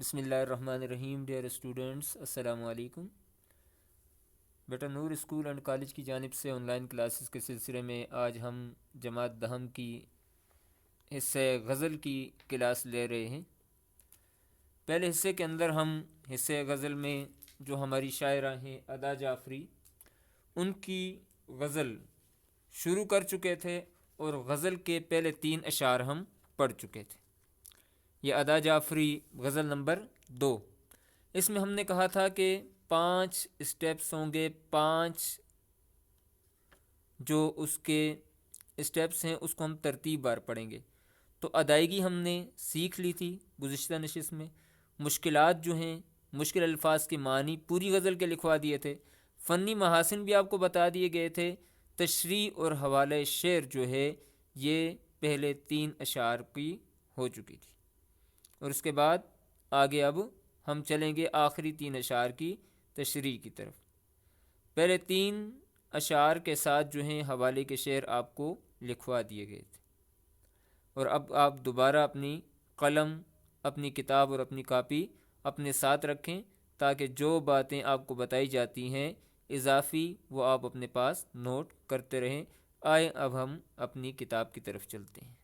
بسم اللہ الرحمن الرحیم. ڈیئر اسٹوڈنٹس، السلام علیکم. بیٹا نور اسکول اینڈ کالج کی جانب سے آن لائن کلاسز کے سلسلے میں آج ہم جماعت دہم کی حصہ غزل کی کلاس لے رہے ہیں. پہلے حصے کے اندر ہم حصہ غزل میں جو ہماری شاعرہ ہیں ادا جعفری، ان کی غزل شروع کر چکے تھے اور غزل کے پہلے 3 اشعار ہم پڑھ چکے تھے. یہ ادا جعفری غزل نمبر 2. اس میں ہم نے کہا تھا کہ 5 اسٹیپس ہوں گے، 5 جو اس کے اسٹیپس ہیں اس کو ہم ترتیب بار پڑھیں گے. تو ادائیگی ہم نے سیکھ لی تھی گزشتہ نشست میں. مشکلات جو ہیں، مشکل الفاظ کے معنی پوری غزل کے لکھوا دیے تھے. فنی محاسن بھی آپ کو بتا دیے گئے تھے. تشریح اور حوالہ شعر جو ہے یہ پہلے 3 اشعار کی ہو چکی تھی. اور اس کے بعد آگے اب ہم چلیں گے آخری 3 اشعار کی تشریح کی طرف. پہلے 3 اشعار کے ساتھ جو ہیں حوالے کے شعر آپ کو لکھوا دیے گئے تھے. اور اب آپ دوبارہ اپنی قلم، اپنی کتاب اور اپنی کاپی اپنے ساتھ رکھیں تاکہ جو باتیں آپ کو بتائی جاتی ہیں اضافی وہ آپ اپنے پاس نوٹ کرتے رہیں. آئیں اب ہم اپنی کتاب کی طرف چلتے ہیں.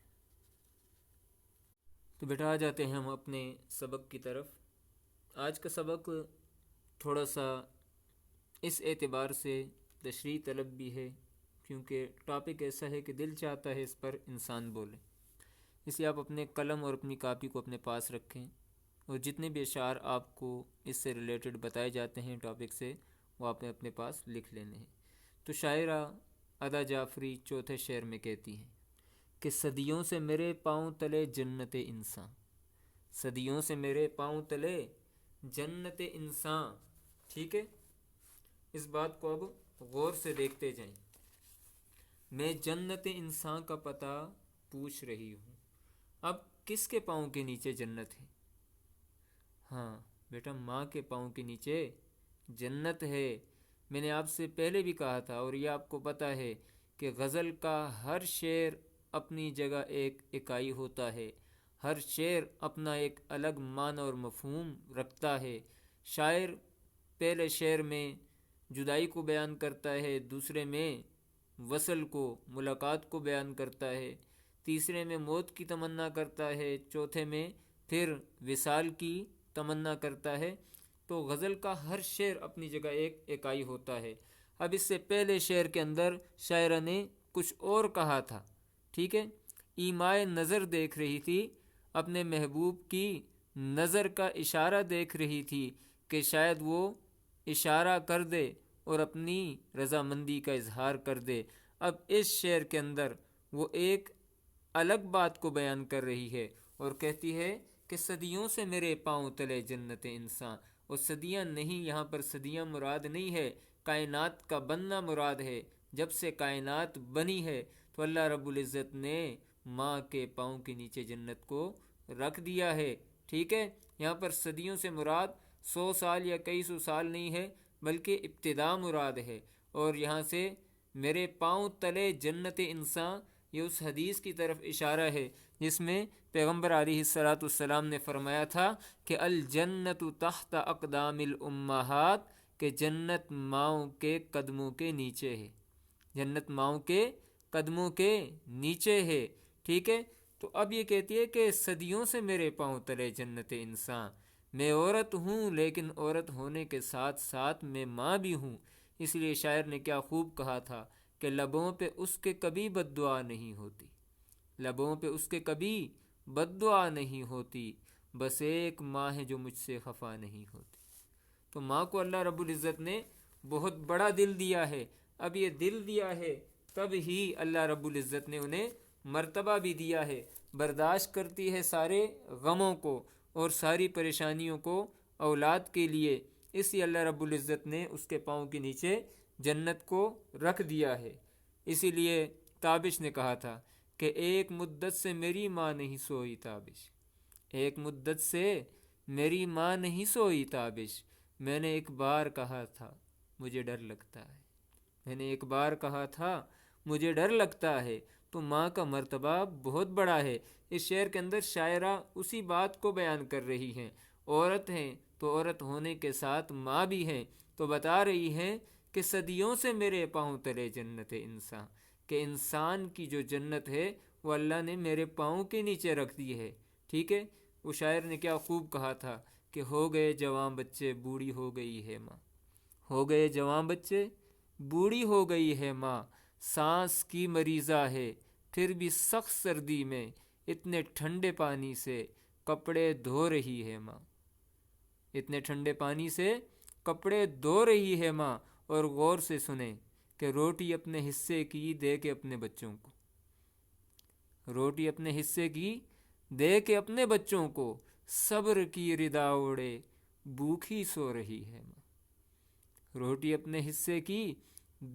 تو بیٹا آ جاتے ہیں ہم اپنے سبق کی طرف. آج کا سبق تھوڑا سا اس اعتبار سے تشریح طلب بھی ہے کیونکہ ٹاپک ایسا ہے کہ دل چاہتا ہے اس پر انسان بولے. اس لیے آپ اپنے قلم اور اپنی کاپی کو اپنے پاس رکھیں اور جتنے بھی اشعار آپ کو اس سے ریلیٹڈ بتائے جاتے ہیں ٹاپک سے وہ آپ نے اپنے پاس لکھ لینے ہیں. تو شاعرہ ادا جعفری چوتھے شعر میں کہتی ہیں کہ صدیوں سے میرے پاؤں تلے جنت انساں، صدیوں سے میرے پاؤں تلے جنت انساں. ٹھیک ہے، اس بات کو اب غور سے دیکھتے جائیں. میں جنت انساں کا پتہ پوچھ رہی ہوں. اب کس کے پاؤں کے نیچے جنت ہے؟ ہاں بیٹا، ماں کے پاؤں کے نیچے جنت ہے. میں نے آپ سے پہلے بھی کہا تھا اور یہ آپ کو پتہ ہے کہ غزل کا ہر شعر اپنی جگہ ایک اکائی ہوتا ہے. ہر شعر اپنا ایک الگ معنی اور مفہوم رکھتا ہے. شاعر پہلے شعر میں جدائی کو بیان کرتا ہے، دوسرے میں وصل کو، ملاقات کو بیان کرتا ہے، تیسرے میں موت کی تمنا کرتا ہے، چوتھے میں پھر وصال کی تمنا کرتا ہے. تو غزل کا ہر شعر اپنی جگہ ایک اکائی ہوتا ہے. اب اس سے پہلے شعر کے اندر شاعرہ نے کچھ اور کہا تھا. ٹھیک ہے، ایمائے نظر دیکھ رہی تھی، اپنے محبوب کی نظر کا اشارہ دیکھ رہی تھی کہ شاید وہ اشارہ کر دے اور اپنی رضامندی کا اظہار کر دے. اب اس شعر کے اندر وہ ایک الگ بات کو بیان کر رہی ہے اور کہتی ہے کہ صدیوں سے میرے پاؤں تلے جنت انسان. اور صدیاں نہیں، یہاں پر صدیاں مراد نہیں ہے، کائنات کا بننا مراد ہے. جب سے کائنات بنی ہے تو اللہ رب العزت نے ماں کے پاؤں کے نیچے جنت کو رکھ دیا ہے. ٹھیک ہے، یہاں پر صدیوں سے مراد 100 سال یا کئی سو سال نہیں ہے بلکہ ابتدا مراد ہے. اور یہاں سے میرے پاؤں تلے جنت انسان، یہ اس حدیث کی طرف اشارہ ہے جس میں پیغمبر علیہ الصلاۃ والسلام نے فرمایا تھا کہ الجنت تحت اقدام الامہات، کہ جنت ماؤں کے قدموں کے نیچے ہے. جنت ماؤں کے قدموں کے نیچے ہے. ٹھیک ہے، تو اب یہ کہتی ہے کہ صدیوں سے میرے پاؤں تلے جنت انسان. میں عورت ہوں لیکن عورت ہونے کے ساتھ ساتھ میں ماں بھی ہوں. اس لیے شاعر نے کیا خوب کہا تھا کہ لبوں پہ اس کے کبھی بد دعا نہیں ہوتی، لبوں پہ اس کے کبھی بد دعا نہیں ہوتی، بس ایک ماں ہے جو مجھ سے خفا نہیں ہوتی. تو ماں کو اللہ رب العزت نے بہت بڑا دل دیا ہے. اب یہ دل دیا ہے تب ہی اللہ رب العزت نے انہیں مرتبہ بھی دیا ہے. برداشت کرتی ہے سارے غموں کو اور ساری پریشانیوں کو اولاد کے لیے. اس لیے اللہ رب العزت نے اس کے پاؤں کے نیچے جنت کو رکھ دیا ہے. اسی لیے تابش نے کہا تھا کہ ایک مدت سے میری ماں نہیں سوئی تابش، ایک مدت سے میری ماں نہیں سوئی تابش. میں نے ایک بار کہا تھا مجھے ڈر لگتا ہے، میں نے ایک بار کہا تھا مجھے ڈر لگتا ہے. تو ماں کا مرتبہ بہت بڑا ہے. اس شعر کے اندر شاعرہ اسی بات کو بیان کر رہی ہیں عورت ہیں تو عورت ہونے کے ساتھ ماں بھی ہیں، تو بتا رہی ہیں کہ صدیوں سے میرے پاؤں تلے جنت انسان، کہ انسان کی جو جنت ہے وہ اللہ نے میرے پاؤں کے نیچے رکھ دی ہے۔ ٹھیک ہے، وہ شاعر نے کیا خوب کہا تھا کہ ہو گئے جوان بچے بوڑھی ہو گئی ہے ماں، ہو گئے جوان بچے بوڑھی ہو گئی ہے ماں، سانس کی مریضہ ہے پھر بھی سخت سردی میں اتنے ٹھنڈے پانی سے کپڑے دھو رہی ہے ماں، اتنے ٹھنڈے پانی سے کپڑے دھو رہی ہے ماں۔ اور غور سے سنیں کہ روٹی اپنے حصے کی دے کے اپنے بچوں کو، روٹی اپنے حصے کی دے کے اپنے بچوں کو، صبر کی ردا اوڑے بھوکھی سو رہی ہے ماں، روٹی اپنے حصے کی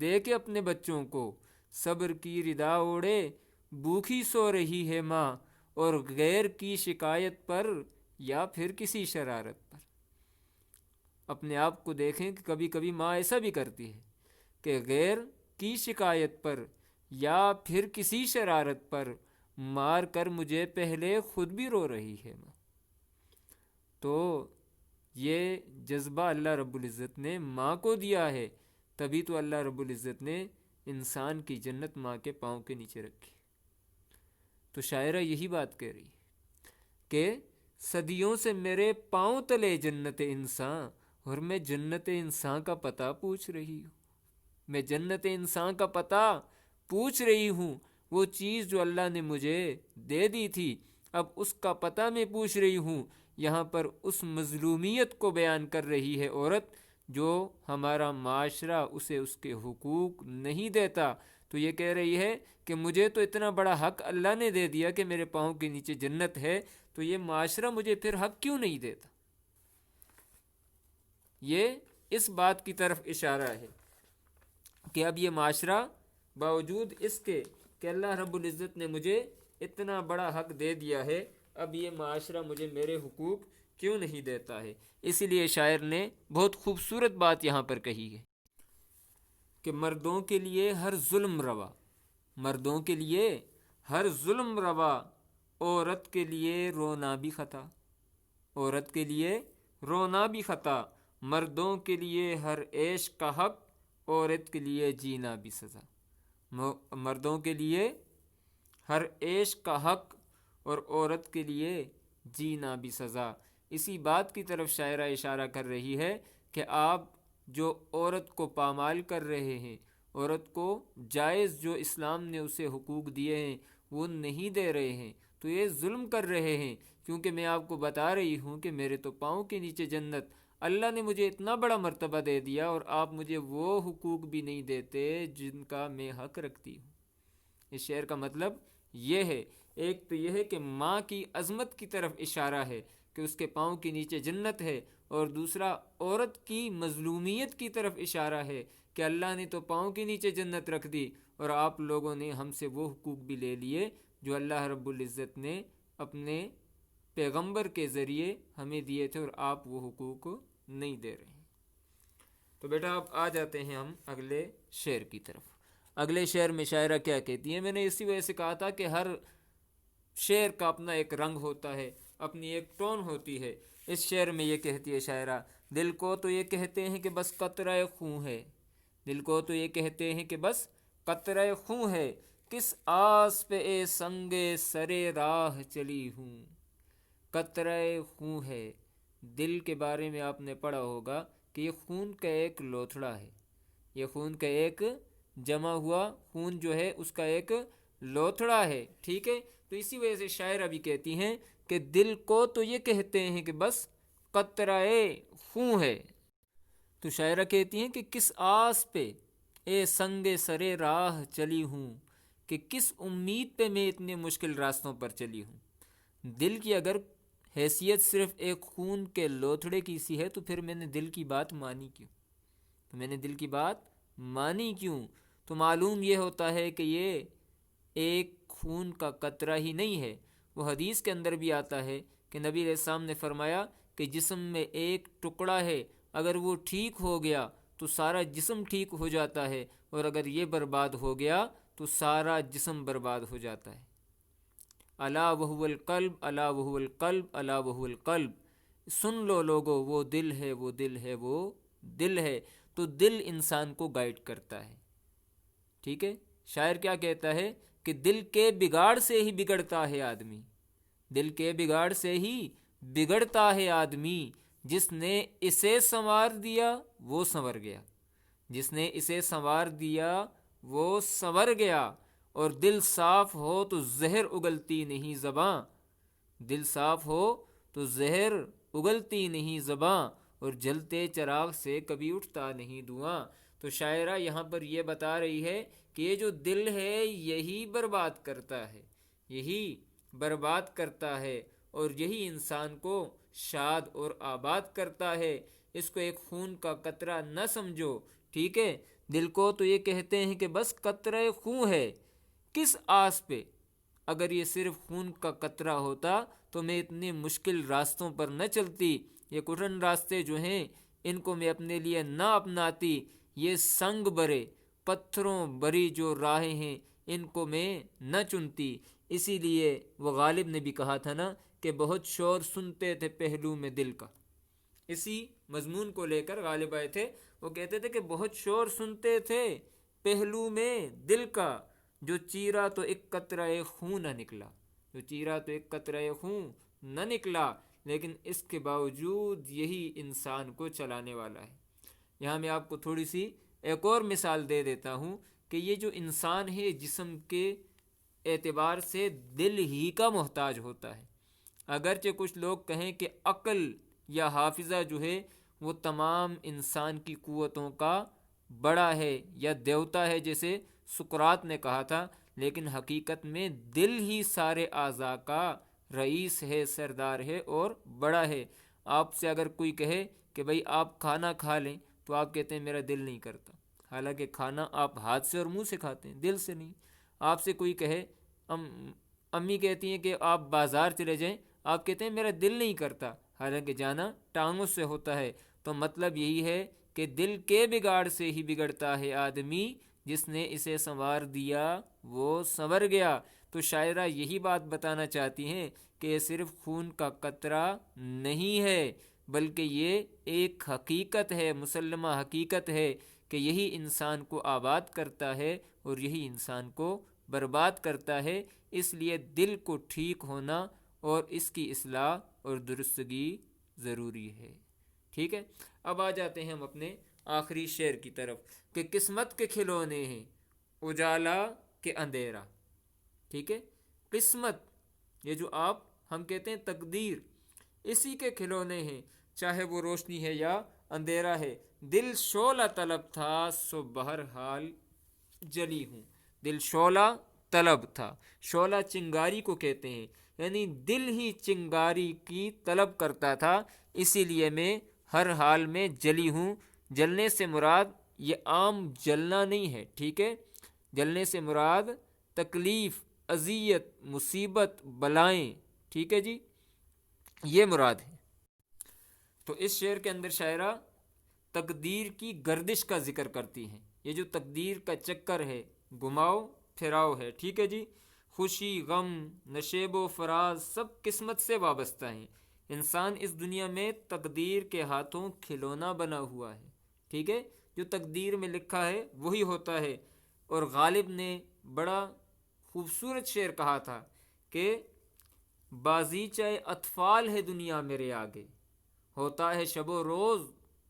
دے کے اپنے بچوں کو، صبر کی ردا اوڑے بھوکھی سو رہی ہے ماں، اور غیر کی شکایت پر یا پھر کسی شرارت پر۔ اپنے آپ کو دیکھیں کہ کبھی کبھی ماں ایسا بھی کرتی ہے کہ غیر کی شکایت پر یا پھر کسی شرارت پر مار کر مجھے پہلے خود بھی رو رہی ہے ماں۔ تو یہ جذبہ اللہ رب العزت نے ماں کو دیا ہے، تبھی تو اللہ رب العزت نے انسان کی جنت ماں کے پاؤں کے نیچے رکھی۔ تو شاعرہ یہی بات کہہ رہی ہے کہ صدیوں سے میرے پاؤں تلے جنت انسان، اور میں جنت انسان کا پتہ پوچھ رہی ہوں، میں جنت انسان کا پتہ پوچھ رہی ہوں، وہ چیز جو اللہ نے مجھے دے دی تھی اب اس کا پتہ میں پوچھ رہی ہوں۔ یہاں پر اس مظلومیت کو بیان کر رہی ہے عورت جو ہمارا معاشرہ اسے اس کے حقوق نہیں دیتا، تو یہ کہہ رہی ہے کہ مجھے تو اتنا بڑا حق اللہ نے دے دیا کہ میرے پاؤں کے نیچے جنت ہے، تو یہ معاشرہ مجھے پھر حق کیوں نہیں دیتا؟ یہ اس بات کی طرف اشارہ ہے کہ اب یہ معاشرہ باوجود اس کے کہ اللہ رب العزت نے مجھے اتنا بڑا حق دے دیا ہے، اب یہ معاشرہ مجھے میرے حقوق کیوں نہیں دیتا ہے۔ اسی لیے شاعر نے بہت خوبصورت بات یہاں پر کہی ہے کہ مردوں کے لیے ہر ظلم روا، مردوں کے لیے ہر ظلم روا، عورت کے لیے رونا بھی خطا، عورت کے لیے رونا بھی خطا، مردوں کے لیے ہر عیش کا حق، عورت کے لیے جینا بھی سزا، مردوں کے لیے ہر عیش کا حق اور عورت کے لیے جینا بھی سزا۔ اسی بات کی طرف شاعرہ اشارہ کر رہی ہے کہ آپ جو عورت کو پامال کر رہے ہیں، عورت کو جائز جو اسلام نے اسے حقوق دیے ہیں وہ نہیں دے رہے ہیں، تو یہ ظلم کر رہے ہیں، کیونکہ میں آپ کو بتا رہی ہوں کہ میرے تو پاؤں کے نیچے جنت، اللہ نے مجھے اتنا بڑا مرتبہ دے دیا اور آپ مجھے وہ حقوق بھی نہیں دیتے جن کا میں حق رکھتی ہوں۔ اس شعر کا مطلب یہ ہے، ایک تو یہ ہے کہ ماں کی عظمت کی طرف اشارہ ہے کہ اس کے پاؤں کے نیچے جنت ہے، اور دوسرا عورت کی مظلومیت کی طرف اشارہ ہے کہ اللہ نے تو پاؤں کے نیچے جنت رکھ دی اور آپ لوگوں نے ہم سے وہ حقوق بھی لے لیے جو اللہ رب العزت نے اپنے پیغمبر کے ذریعے ہمیں دیے تھے، اور آپ وہ حقوق نہیں دے رہے ہیں۔ تو بیٹا اب آ جاتے ہیں ہم اگلے شعر کی طرف۔ اگلے شعر میں شاعرہ کیا کہتی ہیں؟ میں نے اسی وجہ سے کہا تھا کہ ہر شعر کا اپنا ایک رنگ ہوتا ہے، اپنی ایک ٹون ہوتی ہے۔ اس شعر میں یہ کہتی ہے شاعرہ، دل کو تو یہ کہتے ہیں کہ بس قطرہ خون ہے، دل کو تو یہ کہتے ہیں کہ بس قطرہ خون ہے، کس آس پہ اے سنگے سرے راہ چلی ہوں، قطرہ خون ہے۔ دل کے بارے میں آپ نے پڑھا ہوگا کہ یہ خون کا ایک لوتھڑا ہے، یہ خون کا ایک جمع ہوا خون جو ہے اس کا ایک لوتھڑا ہے، ٹھیک ہے۔ تو اسی وجہ سے شاعرہ بھی کہتی ہیں کہ دل کو تو یہ کہتے ہیں کہ بس قطرہ خون ہے۔ تو شاعرہ کہتی ہیں کہ کس آس پہ اے سنگ سرے راہ چلی ہوں، کہ کس امید پہ میں اتنے مشکل راستوں پر چلی ہوں۔ دل کی اگر حیثیت صرف ایک خون کے لوتھڑے کی سی ہے تو پھر میں نے دل کی بات مانی کیوں؟ تو میں نے دل کی بات مانی کیوں؟ تو معلوم یہ ہوتا ہے کہ یہ ایک خون کا قطرہ ہی نہیں ہے۔ وہ حدیث کے اندر بھی آتا ہے کہ نبی علیہ السلام نے فرمایا کہ جسم میں ایک ٹکڑا ہے، اگر وہ ٹھیک ہو گیا تو سارا جسم ٹھیک ہو جاتا ہے، اور اگر یہ برباد ہو گیا تو سارا جسم برباد ہو جاتا ہے۔ الا وہو القلب، الا وہو القلب، الا وہو القلب، سن لو لوگو وہ دل ہے وہ دل ہے وہ دل ہے. تو دل انسان کو گائیڈ کرتا ہے. ٹھیک ہے. شاعر کیا کہتا ہے کہ دل کے بگاڑ سے ہی بگڑتا ہے آدمی. دل کے بگاڑ سے ہی بگڑتا ہے آدمی. جس نے اسے سنوار دیا وہ سنور گیا. جس نے اسے سنوار دیا وہ سنور گیا. اور دل صاف ہو تو زہر اگلتی نہیں زباں. دل صاف ہو تو زہر اگلتی نہیں زباں. اور جلتے چراغ سے کبھی اٹھتا نہیں دھواں. تو شاعرہ یہاں پر یہ بتا رہی ہے کہ یہ جو دل ہے یہی برباد کرتا ہے. یہی برباد کرتا ہے اور یہی انسان کو شاد اور آباد کرتا ہے. اس کو ایک خون کا قطرہ نہ سمجھو. ٹھیک ہے. دل کو تو یہ کہتے ہیں کہ بس قطرہ خون ہے. کس آس پہ؟ اگر یہ صرف خون کا قطرہ ہوتا تو میں اتنے مشکل راستوں پر نہ چلتی. یہ کٹھن راستے جو ہیں ان کو میں اپنے لیے نہ اپناتی. یہ سنگ برے پتھروں بری جو راہیں ہیں ان کو میں نہ چنتی. اسی لیے وہ غالب نے بھی کہا تھا نا کہ بہت شور سنتے تھے پہلو میں دل کا. اسی مضمون کو لے کر غالب آئے تھے. وہ کہتے تھے کہ بہت شور سنتے تھے پہلو میں دل کا. جو چیرا تو ایک قطرہ خون نہ نکلا. جو چیرا تو ایک قطرہ خون نہ نکلا. لیکن اس کے باوجود یہی انسان کو چلانے والا ہے. یہاں میں آپ کو تھوڑی سی ایک اور مثال دے دیتا ہوں کہ یہ جو انسان ہے جسم کے اعتبار سے دل ہی کا محتاج ہوتا ہے. اگرچہ کچھ لوگ کہیں کہ عقل یا حافظہ جو ہے وہ تمام انسان کی قوتوں کا بڑا ہے یا دیوتا ہے جیسے سقراط نے کہا تھا، لیکن حقیقت میں دل ہی سارے اعضاء کا رئیس ہے، سردار ہے اور بڑا ہے. آپ سے اگر کوئی کہے کہ بھئی آپ کھانا کھا لیں تو آپ کہتے ہیں میرا دل نہیں کرتا. حالانکہ کھانا آپ ہاتھ سے اور منہ سے کھاتے ہیں، دل سے نہیں. آپ سے کوئی کہے، امی کہتی ہیں کہ آپ بازار چلے جائیں، آپ کہتے ہیں میرا دل نہیں کرتا، حالانکہ جانا ٹانگوں سے ہوتا ہے. تو مطلب یہی ہے کہ دل کے بگاڑ سے ہی بگڑتا ہے آدمی. جس نے اسے سنوار دیا وہ سنور گیا. تو شاعرہ یہی بات بتانا چاہتی ہیں کہ یہ صرف خون کا قطرہ نہیں ہے، بلکہ یہ ایک حقیقت ہے، مسلمہ حقیقت ہے کہ یہی انسان کو آباد کرتا ہے اور یہی انسان کو برباد کرتا ہے. اس لیے دل کو ٹھیک ہونا اور اس کی اصلاح اور درستگی ضروری ہے. ٹھیک ہے. اب آ جاتے ہیں ہم اپنے آخری شعر کی طرف کہ قسمت کے کھلونے ہیں اجالا کے اندھیرا. ٹھیک ہے. قسمت، یہ جو ہم کہتے ہیں تقدیر، اسی کے کھلونے ہیں، چاہے وہ روشنی ہے یا اندھیرا ہے. دل شعلہ طلب تھا سو بہرحال جلی ہوں. دل شعلہ طلب تھا. شعلہ چنگاری کو کہتے ہیں، یعنی دل ہی چنگاری کی طلب کرتا تھا، اسی لیے میں ہر حال میں جلی ہوں. جلنے سے مراد یہ عام جلنا نہیں ہے. ٹھیک ہے. جلنے سے مراد تکلیف، اذیت، مصیبت، بلائیں. ٹھیک ہے جی، یہ مراد ہے. تو اس شعر کے اندر شاعرہ تقدیر کی گردش کا ذکر کرتی ہیں. یہ جو تقدیر کا چکر ہے، گھماؤ پھراؤ ہے. ٹھیک ہے جی. خوشی، غم، نشیب و فراز سب قسمت سے وابستہ ہیں. انسان اس دنیا میں تقدیر کے ہاتھوں کھلونا بنا ہوا ہے. ٹھیک ہے. جو تقدیر میں لکھا ہے وہی ہوتا ہے. اور غالب نے بڑا خوبصورت شعر کہا تھا کہ بازیچہ اطفال ہے دنیا میرے آگے، ہوتا ہے شب و روز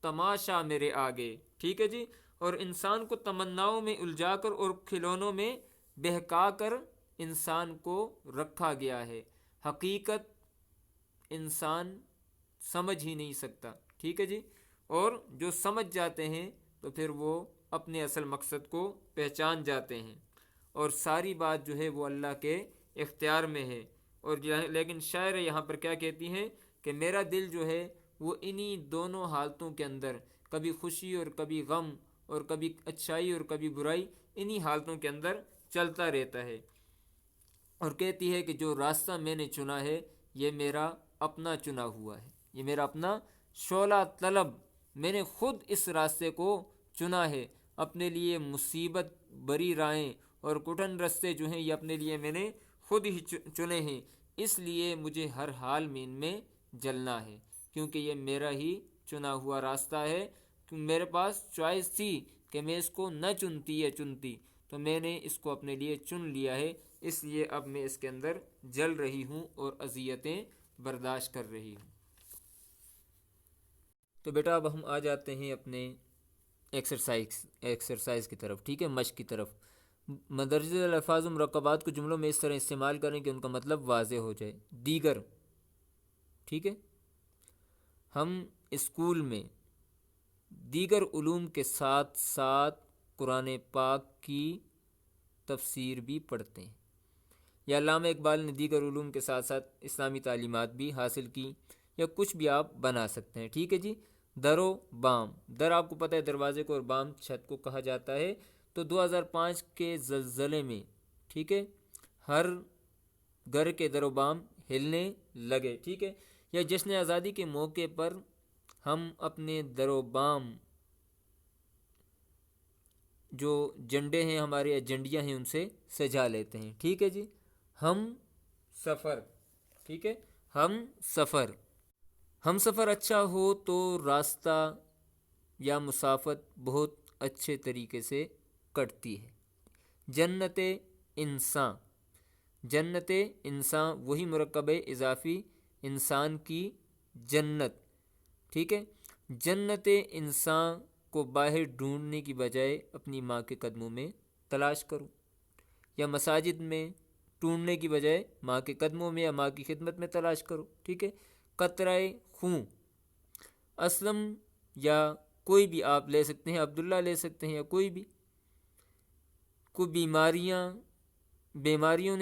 تماشا میرے آگے. ٹھیک ہے جی. اور انسان کو تمناؤں میں الجھا کر اور کھلونوں میں بہکا کر انسان کو رکھا گیا ہے. حقیقت انسان سمجھ ہی نہیں سکتا. ٹھیک ہے جی. اور جو سمجھ جاتے ہیں تو پھر وہ اپنے اصل مقصد کو پہچان جاتے ہیں، اور ساری بات جو ہے وہ اللہ کے اختیار میں ہے. اور لیکن شاعر یہاں پر کیا کہتی ہیں کہ میرا دل جو ہے وہ انہی دونوں حالتوں کے اندر، کبھی خوشی اور کبھی غم، اور کبھی اچھائی اور کبھی برائی، انہی حالتوں کے اندر چلتا رہتا ہے. اور کہتی ہے کہ جو راستہ میں نے چنا ہے یہ میرا اپنا چنا ہوا ہے، یہ میرا اپنا شعلہ طلب، میں نے خود اس راستے کو چنا ہے. اپنے لیے مصیبت بری راہیں اور کٹھن راستے جو ہیں یہ اپنے لیے میں نے خود ہی چنے ہیں، اس لیے مجھے ہر حال میں ان میں جلنا ہے. کیونکہ یہ میرا ہی چنا ہوا راستہ ہے. میرے پاس چوائس تھی کہ میں اس کو نہ چنتی یا چنتی، تو میں نے اس کو اپنے لیے چن لیا ہے، اس لیے اب میں اس کے اندر جل رہی ہوں اور اذیتیں برداشت کر رہی ہوں. تو بیٹا اب ہم آ جاتے ہیں اپنے ایکسرسائز کی طرف، ٹھیک ہے، مشق کی طرف. مندرجہ الفاظ و مرکبات کو جملوں میں اس طرح استعمال کریں کہ ان کا مطلب واضح ہو جائے. دیگر، ٹھیک ہے، ہم اسکول میں دیگر علوم کے ساتھ ساتھ قرآن پاک کی تفسیر بھی پڑھتے ہیں. یا علامہ اقبال نے دیگر علوم کے ساتھ ساتھ اسلامی تعلیمات بھی حاصل کی، یا کچھ بھی آپ بنا سکتے ہیں. ٹھیک ہے جی. در و بام، در آپ کو پتہ ہے دروازے کو، اور بام چھت کو کہا جاتا ہے. تو 2005 کے زلزلے میں، ٹھیک ہے، ہر گھر کے در و بام ہلنے لگے. ٹھیک ہے. یا جشن آزادی کے موقع پر ہم اپنے در و بام جو جھنڈے ہیں ہمارے یا جھنڈیاں ہیں ان سے سجا لیتے ہیں. ٹھیک ہے جی. ہم سفر، ٹھیک ہے، ہم سفر اچھا ہو تو راستہ یا مسافت بہت اچھے طریقے سے کٹتی ہے. جنت انسان وہی مرکب اضافی انسان کی جنت. ٹھیک ہے. جنت انسان کو باہر ڈھونڈنے کی بجائے اپنی ماں کے قدموں میں تلاش کرو، یا مساجد میں ڈھونڈنے کی بجائے ماں کے قدموں میں یا ماں کی خدمت میں تلاش کرو. ٹھیک ہے. قطرہ خون، اسلم یا کوئی بھی آپ لے سکتے ہیں، عبداللہ لے سکتے ہیں، یا کوئی بھی. کوئی بیماریوں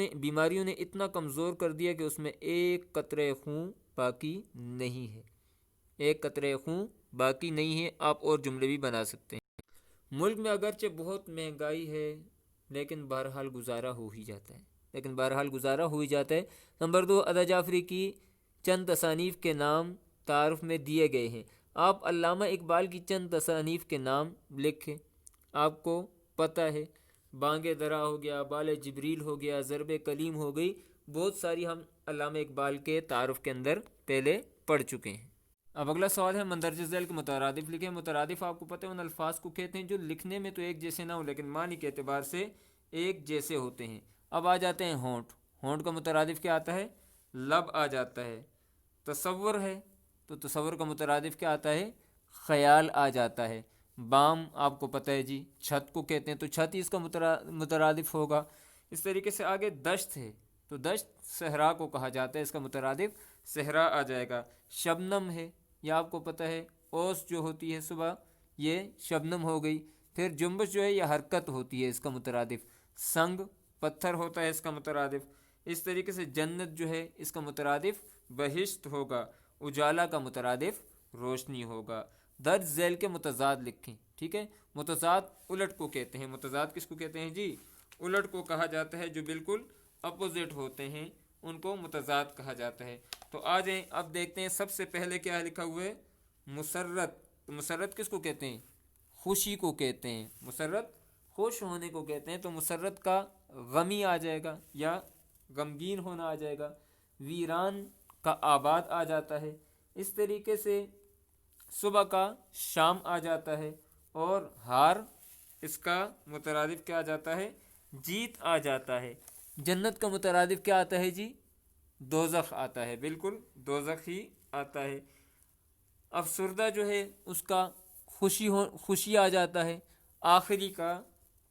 نے اتنا کمزور کر دیا کہ اس میں ایک قطرہ خون باقی نہیں ہے. ایک قطرہ خون باقی نہیں ہے. آپ اور جملے بھی بنا سکتے ہیں. ملک میں اگرچہ بہت مہنگائی ہے لیکن بہرحال گزارا ہو ہی جاتا ہے. نمبر 2، ادا جعفری کی چند تصانیف کے نام تعارف میں دیے گئے ہیں. آپ علامہ اقبال کی چند تصانیف کے نام لکھیں. آپ کو پتہ ہے بانگ درا ہو گیا، بال جبریل ہو گیا، ضرب کلیم ہو گئی، بہت ساری ہم علامہ اقبال کے تعارف کے اندر پہلے پڑھ چکے ہیں. اب اگلا سوال ہے مندرجہ ذیل کے مترادف لکھیں. مترادف آپ کو پتہ ہے ان الفاظ کو کہتے ہیں جو لکھنے میں تو ایک جیسے نہ ہو لیکن معنی کے اعتبار سے ایک جیسے ہوتے ہیں. اب آ جاتے ہیں ہونٹ کا مترادف کیا آتا ہے؟ لب آ جاتا ہے. تصور ہے تو تصور کا مترادف کیا آتا ہے؟ خیال آ جاتا ہے. بام آپ کو پتہ ہے جی چھت کو کہتے ہیں تو چھت ہی اس کا مترادف ہوگا. اس طریقے سے آگے دشت ہے تو دشت صحرا کو کہا جاتا ہے، اس کا مترادف صحرا آ جائے گا. شبنم ہے، یہ آپ کو پتہ ہے اوس جو ہوتی ہے صبح، یہ شبنم ہو گئی. پھر جنبش جو ہے یہ حرکت ہوتی ہے، اس کا مترادف. سنگ پتھر ہوتا ہے، اس کا مترادف. اس طریقے سے جنت جو ہے اس کا مترادف بہشت ہوگا. اجالا کا مترادف روشنی ہوگا. درج ذیل کے متضاد لکھیں. ٹھیک ہے. متضاد الٹ کو کہتے ہیں. متضاد کس کو کہتے ہیں جی؟ الٹ کو کہا جاتا ہے. جو بالکل اپوزٹ ہوتے ہیں ان کو متضاد کہا جاتا ہے. تو آ جائیں اب دیکھتے ہیں سب سے پہلے کیا لکھا ہوا ہے؟ مسرت. مسرت کس کو کہتے ہیں؟ خوشی کو کہتے ہیں. مسرت خوش ہونے کو کہتے ہیں. تو مسرت کا غمی آ جائے گا یا غمگین ہونا آ جائے گا. ویران کا آباد آ جاتا ہے. اس طریقے سے صبح کا شام آ جاتا ہے. اور ہار اس کا مترادف کیا آ جاتا ہے؟ جیت آ جاتا ہے. جنت کا مترادف کیا آتا ہے جی؟ دوزخ آتا ہے. بالکل دوزخ ہی آتا ہے. افسردہ جو ہے اس کا خوشی آ جاتا ہے. آخری کا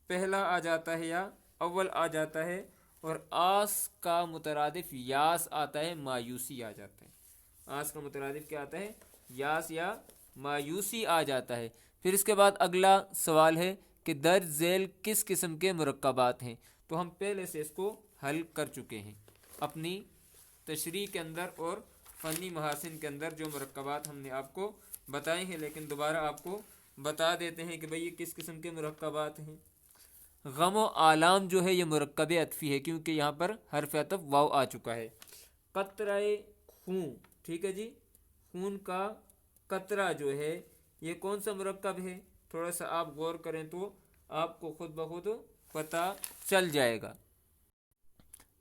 پہلا آ جاتا ہے یا اول آ جاتا ہے. اور آس کا مترادف یاس آتا ہے، مایوسی آ جاتا ہے. آس کا مترادف کیا آتا ہے؟ یاس یا مایوسی آ جاتا ہے. پھر اس کے بعد اگلا سوال ہے کہ درج ذیل کس قسم کے مرکبات ہیں؟ تو ہم پہلے سے اس کو حل کر چکے ہیں اپنی تشریح کے اندر اور فنی محاسن کے اندر. جو مرکبات ہم نے آپ کو بتائے ہیں، لیکن دوبارہ آپ کو بتا دیتے ہیں کہ بھئی یہ کس قسم کے مرکبات ہیں. غم و آلام جو ہے یہ مرکب عطفی ہے کیونکہ یہاں پر حرف عطف واو آ چکا ہے. قطرہ خون، ٹھیک ہے جی، خون کا قطرہ جو ہے یہ کون سا مرکب ہے؟ تھوڑا سا آپ غور کریں تو آپ کو خود بخود پتہ چل جائے گا.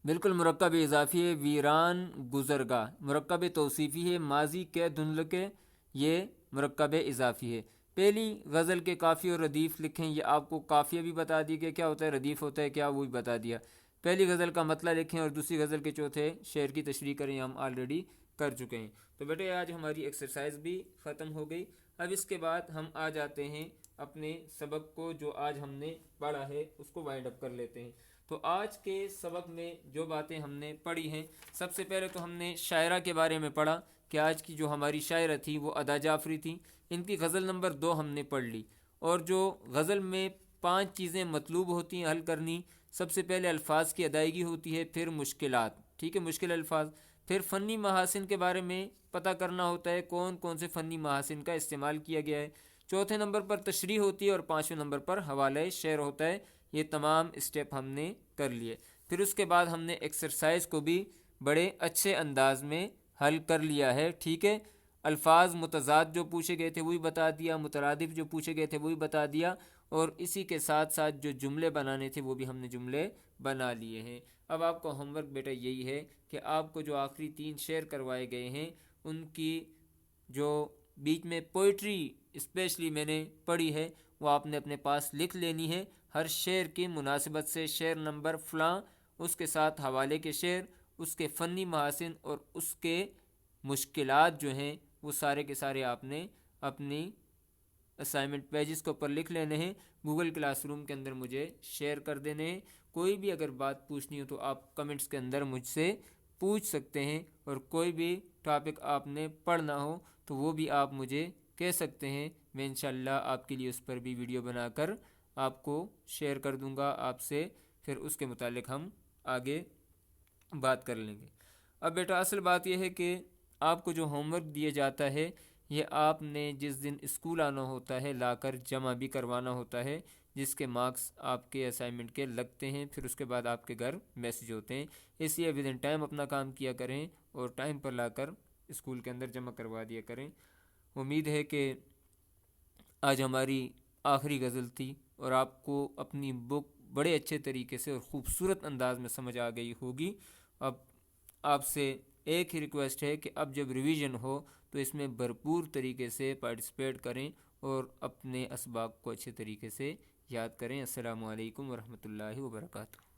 بالکل مرکب اضافی ہے، ویران گزرگاہ مرکب توصیفی ہے، ماضی کے دھندل کے، یہ مرکب اضافی ہے۔ پہلی غزل کے قافیے اور ردیف لکھیں، یہ آپ کو قافیہ بھی بتا دی کہ کیا ہوتا ہے، ردیف ہوتا ہے کیا، وہ بھی بتا دیا۔ پہلی غزل کا مطلع لکھیں اور دوسری غزل کے چوتھے شعر کی تشریح کریں، ہم آلریڈی کر چکے ہیں۔ تو بیٹے آج ہماری ایکسرسائز بھی ختم ہو گئی۔ اب اس کے بعد ہم آ جاتے ہیں اپنے سبق کو، جو آج ہم نے پڑھا ہے اس کو وائنڈ اپ کر لیتے ہیں۔ تو آج کے سبق میں جو باتیں ہم نے پڑھی ہیں، سب سے پہلے تو ہم نے شاعرہ کے بارے میں پڑھا کہ آج کی جو ہماری شاعرہ تھی وہ ادا جعفری تھی، ان کی غزل نمبر 2 ہم نے پڑھ لی۔ اور جو غزل میں 5 چیزیں مطلوب ہوتی ہیں حل کرنی، سب سے پہلے الفاظ کی ادائیگی ہوتی ہے، پھر مشکلات، ٹھیک ہے، مشکل الفاظ، پھر فنی محاسن کے بارے میں پتہ کرنا ہوتا ہے کون کون سے فنی محاسن کا استعمال کیا گیا ہے، چوتھے نمبر پر تشریح ہوتی ہے اور 5ویں نمبر پر حوالہ شعر ہوتا ہے۔ یہ تمام اسٹیپ ہم نے کر لیے۔ پھر اس کے بعد ہم نے ایکسرسائز کو بھی بڑے اچھے انداز میں حل کر لیا ہے، ٹھیک ہے۔ الفاظ متضاد جو پوچھے گئے تھے وہی بتا دیا، مترادف جو پوچھے گئے تھے وہی بتا دیا، اور اسی کے ساتھ ساتھ جو جملے بنانے تھے وہ بھی ہم نے جملے بنا لیے ہیں۔ اب آپ کا ہوم ورک بیٹا یہی ہے کہ آپ کو جو آخری 3 شعر کروائے گئے ہیں ان کی جو بیچ میں پوئٹری اسپیشلی میں نے پڑھی ہے وہ آپ نے اپنے پاس لکھ لینی ہے، ہر شعر کی مناسبت سے، شعر نمبر فلاں، اس کے ساتھ حوالے کے شعر، اس کے فنی محاسن اور اس کے مشکلات جو ہیں وہ سارے کے سارے آپ نے اپنی اسائنمنٹ پیجز کے اوپر لکھ لینے ہیں، گوگل کلاس روم کے اندر مجھے شیئر کر دینے ہیں۔ کوئی بھی اگر بات پوچھنی ہو تو آپ کمنٹس کے اندر مجھ سے پوچھ سکتے ہیں، اور کوئی بھی ٹاپک آپ نے پڑھنا ہو تو وہ بھی آپ مجھے کہہ سکتے ہیں، میں انشاءاللہ آپ کے لیے اس پر بھی ویڈیو بنا کر آپ کو شیئر کر دوں گا آپ سے، پھر اس کے متعلق ہم آگے بات کر لیں گے۔ اب بیٹا اصل بات یہ ہے کہ آپ کو جو ہوم ورک دیا جاتا ہے یہ آپ نے جس دن اسکول آنا ہوتا ہے لا کر جمع بھی کروانا ہوتا ہے، جس کے مارکس آپ کے اسائنمنٹ کے لگتے ہیں، پھر اس کے بعد آپ کے گھر میسج ہوتے ہیں، اس لیے ود ان ٹائم اپنا کام کیا کریں اور ٹائم پر لا کر اسکول کے اندر جمع کروا دیا کریں۔ امید ہے کہ آج ہماری آخری غزل تھی اور آپ کو اپنی بک بڑے اچھے طریقے سے اور خوبصورت انداز میں سمجھ آ گئی ہوگی۔ اب آپ سے ایک ہی ریکویسٹ ہے کہ اب جب ریویژن ہو تو اس میں بھرپور طریقے سے پارٹیسپیٹ کریں اور اپنے اسباق کو اچھے طریقے سے یاد کریں۔ السلام علیکم ورحمۃ اللہ وبرکاتہ۔